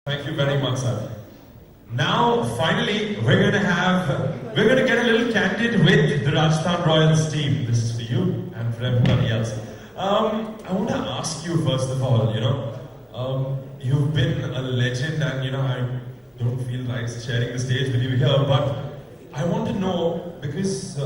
Thank you very much, sir. Now, finally, we're going to get a little candid with the Rajasthan Royals team. This is for you and for everybody else. I want to ask you, first of all, you've been a legend and, I don't feel right sharing the stage with you here, but I want to know, because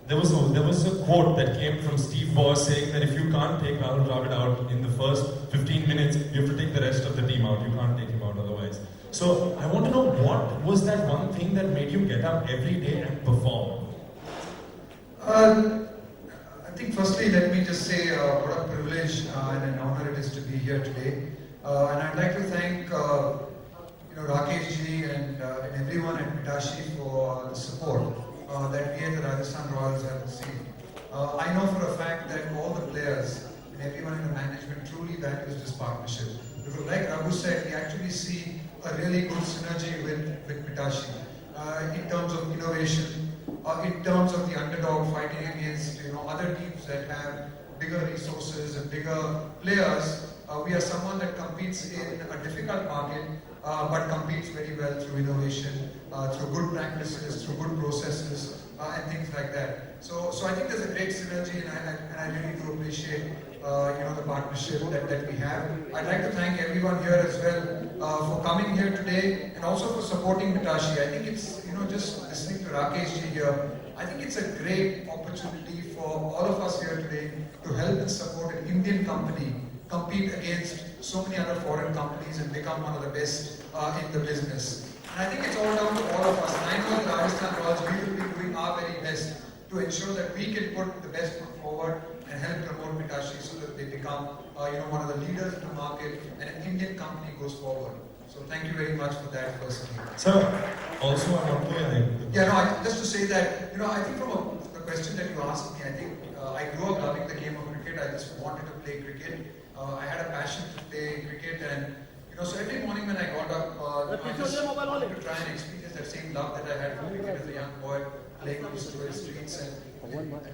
there was a quote that came from Steve Boss saying that if you can't take Rahul Dravid out in the first 15 minutes, you have to take the rest of the team out. You can't take him out otherwise. So I want to know, what was that one thing that made you get up every day and perform? I think firstly, let me just say what a privilege and an honor it is to be here today. And I'd like to thank Rakesh ji and everyone at Mitashi for the support that we at the Rajasthan Royals have received. I know for a fact that all the players and everyone in the management truly values this partnership. Because like Raghu said, we actually see a really good synergy with Mitashi in terms of innovation, in terms of the underdog fighting against other teams that have bigger resources and bigger players. We are someone that competes in a difficult market, but competes very well through innovation, through good practices, through good processes, and things like that. So I think there's a great synergy, and I really do appreciate the partnership that we have. I'd like to thank everyone here as well for coming here today and also for supporting Mitashi. I think it's just listening to Rakesh ji here, I think it's a great opportunity for all of us here today to help and support an Indian company compete against so many other foreign companies and become one of the best in the business. And I think it's all down to all of us. And I know the Rajasthan Royals, we will be doing our very best to ensure that we can put the best foot forward and help promote Mitashi so that they become one of the leaders in the market and an Indian company goes forward. So thank you very much for that personally. Sir, also I want to... just to say that, I think from the question that you asked me, I think I grew up loving the game of cricket. I just wanted to play cricket. I had a passion to play cricket, and so every morning when I got up, I just wanted to try and experience that same love that I had for cricket as a young boy, playing on the streets and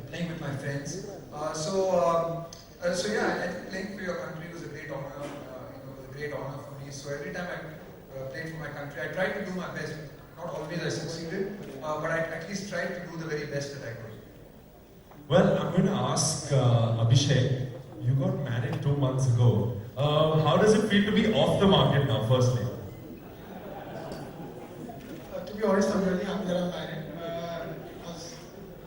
playing with my friends. So I think playing for your country was a great honor. Was a great honor for me. So every time I played for my country, I tried to do my best. Not always I succeeded, but I at least tried to do the very best that I could. Well, I'm going to ask Abhishek. You got married 2 months ago. How does it feel to be off the market now, firstly? To be honest, I'm really happy that I'm married.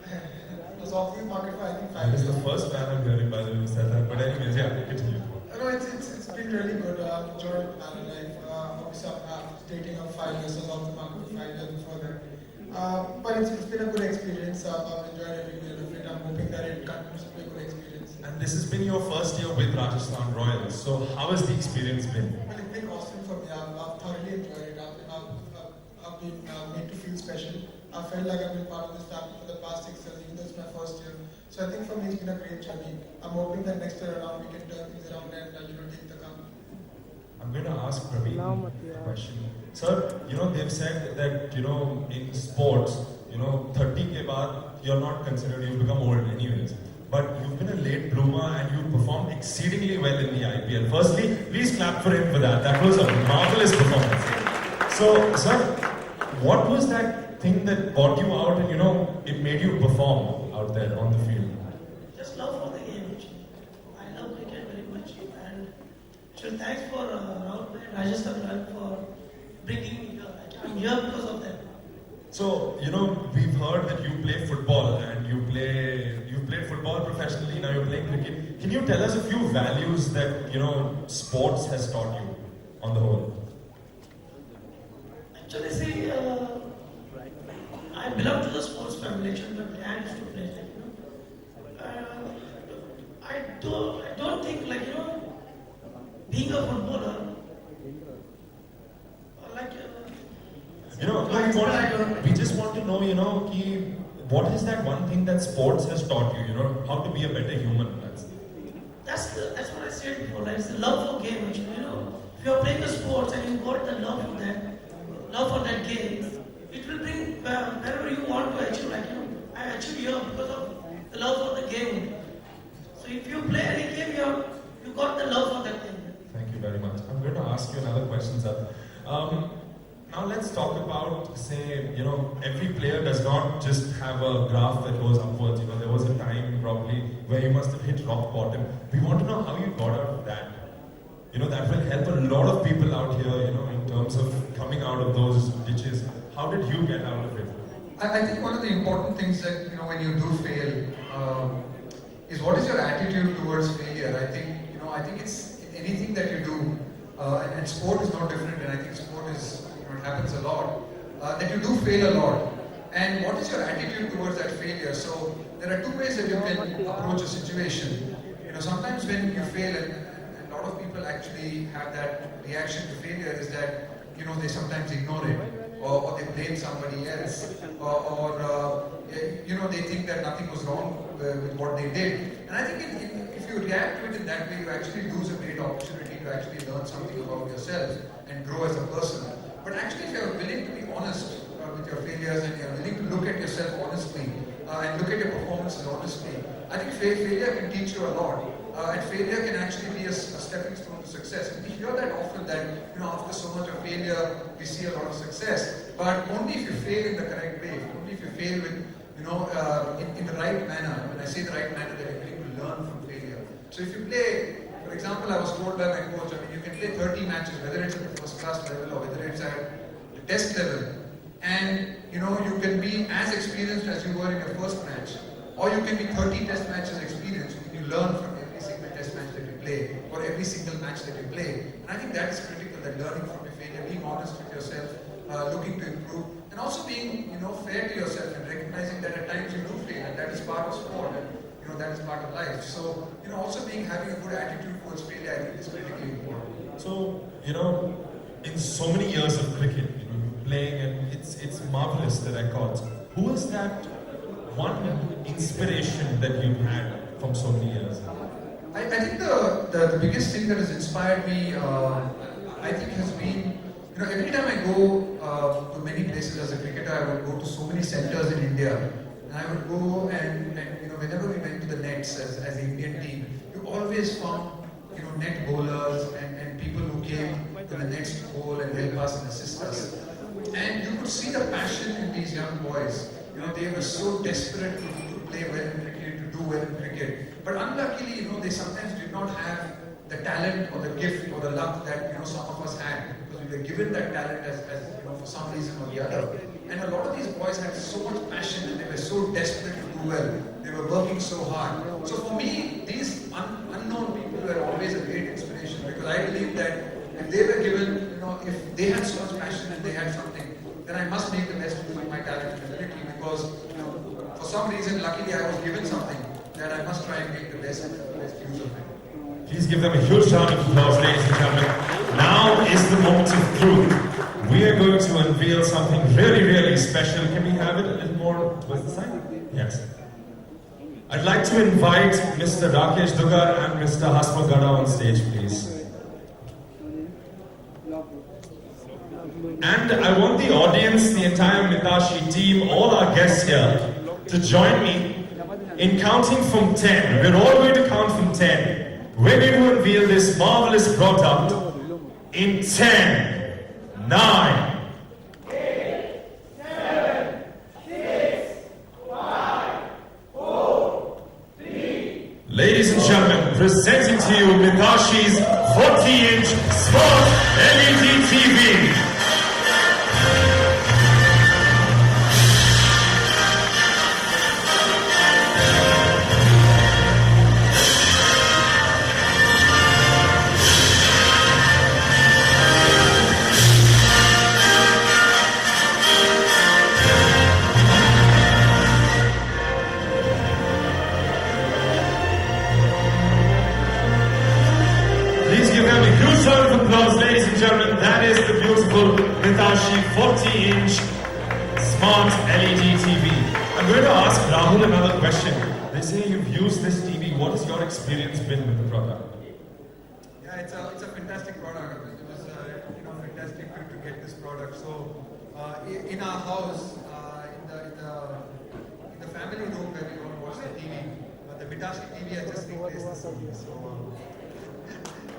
I was off the market for I think 5 years. This is the first man I'm hearing, by the way, who said that. But anyways, continue. No, it's been really good. I've enjoyed married life. Obviously, I'm dating of 5 years. I was off the market for 5 years before that. But it's been a good experience. I've enjoyed every minute of it. I'm hoping that it continues to be a good experience. And this has been your first year with Rajasthan Royals. So how has the experience been? Well, it's been awesome for me. I've thoroughly enjoyed it. I've been made to feel special. I felt like I've been part of this family for the past 6 years, even though it's my first year. So I think for me it's been a great journey. I'm hoping that next year around we can turn things around and take the company. I'm going to ask Praveen a question. Sir, they've said that, in sports, 30 ke baad, you're not considered, you become old anyways. But you've been a late bloomer and you performed exceedingly well in the IPL. Firstly, please clap for him for that. That was a marvelous performance. So, sir, what was that thing that got you out and, it made you perform out there on the field? Just love for the game, actually. I love cricket very much. And actually, thanks for Rahul and Rajasthan Royals for bringing me here. I'm here because of them. So, we've heard that you play football and you've played football professionally, now you're playing cricket. Can you tell us a few values that, sports has taught you on the whole? Actually, see, I belong to the sports family. Actually, my dad used to play, I don't think, being a footballer, we just want to know, what is that one thing that sports has taught you, how to be a better human? That's what I said before, it's the love for game, actually, If you're playing the sports and you got the love for that game, it will bring wherever you want to achieve, I achieve here because of the love for the game. So if you play any game, you got the love for that game. Thank you very much. I'm going to ask you another question, sir. Now let's talk about, say, every player does not just have a graph that goes upwards. There was a time probably where you must have hit rock bottom. We want to know how you got out of that. That will help a lot of people out here, in terms of coming out of those ditches. How did you get out of it? I think one of the important things that, when you do fail, is what is your attitude towards failure. I think it's in anything that you do, and sport is no different, and I think sport is, it happens a lot, that you do fail a lot. And what is your attitude towards that failure? So there are two ways that you can approach a situation. Sometimes when you fail, and a lot of people actually have that reaction to failure, is that, they sometimes ignore it, or they blame somebody else, or they think that nothing was wrong with what they did. And I think if you react to it in that way, you actually lose a great opportunity to actually learn something about yourself and grow as a person. But actually, if you're willing to be honest with your failures, and you're willing to look at yourself honestly, and look at your performances honestly, I think failure can teach you a lot. And failure can actually be a stepping stone to success. And we hear that often, that after so much of failure, we see a lot of success. But only if you fail in the correct way, only if you fail with, in the right manner. When I say the right manner, that you're willing to learn from failure. So if you play, for example, I was told by my coach, you can play 30 matches, whether it's at the first class level or whether it's at the test level, and you can be as experienced as you were in your first match, or you can be 30 test matches experienced. You learn from every single test match that you play, or every single match that you play. And I think that is critical, that learning from your failure, being honest with yourself, looking to improve, and also being fair to yourself, and recognizing that at times you do fail, and that is part of sport, and that is part of life. So also having a good attitude towards failure, I think is critically important. So in so many years of cricket, playing, and it's marvelous, the records. Who was that one inspiration that you had from so many years? I think the biggest thing that has inspired me, I think, has been, every time I go to many places as a cricketer, I would go to so many centers in India, and I would go and whenever we went to the nets as the Indian team, you always found net bowlers and people who came to the nets to bowl and help us and assist us. And you could see the passion in these young boys. They were so desperate to play well in cricket, to do well in cricket. But unluckily, they sometimes did not have the talent or the gift or the luck that some of us had, because we were given that talent as for some reason or the other. And a lot of these boys had so much passion, and they were so desperate to do well. They were working so hard. So for me, these unknown people were always a great inspiration, because I believe that if they were given, if they had so much passion and they had something, then I must make the best use of my talent and ability, because for some reason, luckily, I was given something that I must try and make the best use of it. Please give them a huge round of applause, ladies and gentlemen. Now is the moment of truth. We are going to unveil something really, really special. Can we have it a little more towards the side? Yes. I'd like to invite Mr. Rakesh Dugar and Mr. Hasma Gada on stage, please. And I want the audience, the entire Mitashi team, all our guests here, to join me in counting from 10. We're all going to count from 10. We're going to unveil this marvelous product in 10, 9, 8, 7, 6, 5, 4, 3. Ladies and gentlemen, presenting to you Mitashi's 40-inch Smart LED TV. Ladies and gentlemen, that is the beautiful Mitashi 40-inch Smart LED TV. I'm going to ask Rahul another question. They say you've used this TV. What has your experience been with the product? Yeah, it's a fantastic product. It was fantastic to get this product. So in our house, in the family room where we don't watch the TV, the Mitashi TV has just replaced the TV. So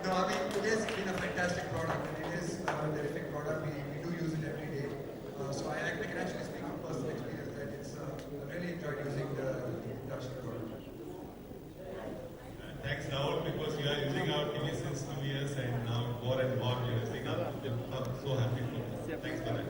no, I mean, it has been a fantastic product. It is terrific product. We do use it every day. So I can actually speak from personal experience that it's I really enjoyed using the Mitashi product. Thanks, Rahul, because you are using our TV since 2 years and now more and more you are using our. I'm so happy for this. Thanks for that.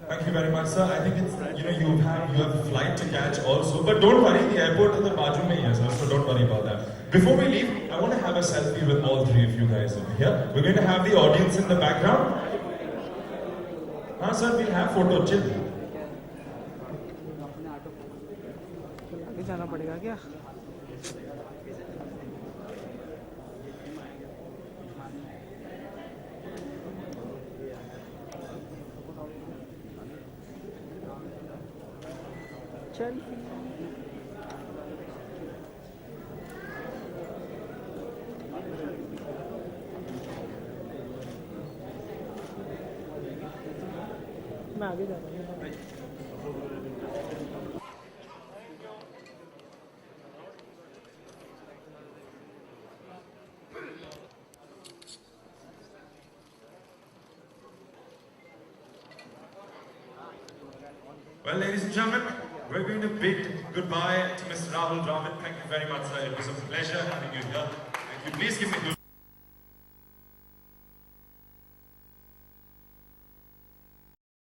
Thank you very much, sir. I think it's, you have a flight to catch also, but don't worry, the airport is the baju mein hai, sir, so don't worry about that. Before we leave, I want to have a selfie with all three of you guys over here. We're going to have the audience in the background. Sir, we'll have photo chill. आगे जाना पड़ेगा क्या? चल मैं आगे जा रहा हूँ. Well, ladies and gentlemen, we're going to bid goodbye to Mr. Rahul Dravid. Thank you very much, sir. It was a pleasure having you here. Thank you. Please give me